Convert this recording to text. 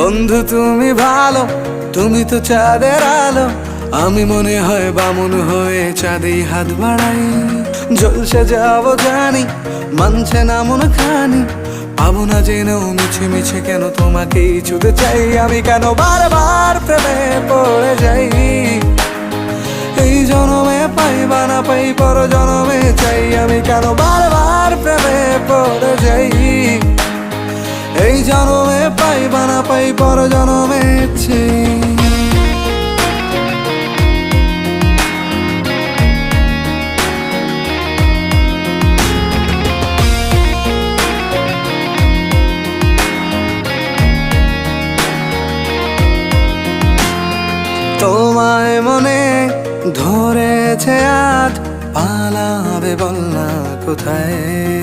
বন্ধু তুমি ভালো, তুমি তো চাঁদের আলো। আমি মনে হয় বামুন হয়ে চাঁদেই হাত বাড়াই। জলসে যাবো জানি, মানছে না মন খানি। পাবো না জেনেও মিছে মিছে কেন তোমাকেই ছুঁতে চাই। আমি কেন বারবার প্রেমে পড়ে যাই। এই জনমে পাই বা না পাই, পর জনমে চাই। আমি কেন বারবার প্রেমে পড়ে যাই। এই জনমে পাই বা না পাই, পর জনমে চাই। তোমায় মনে ধরেছে আজ, পালাবে বল না কোথায়।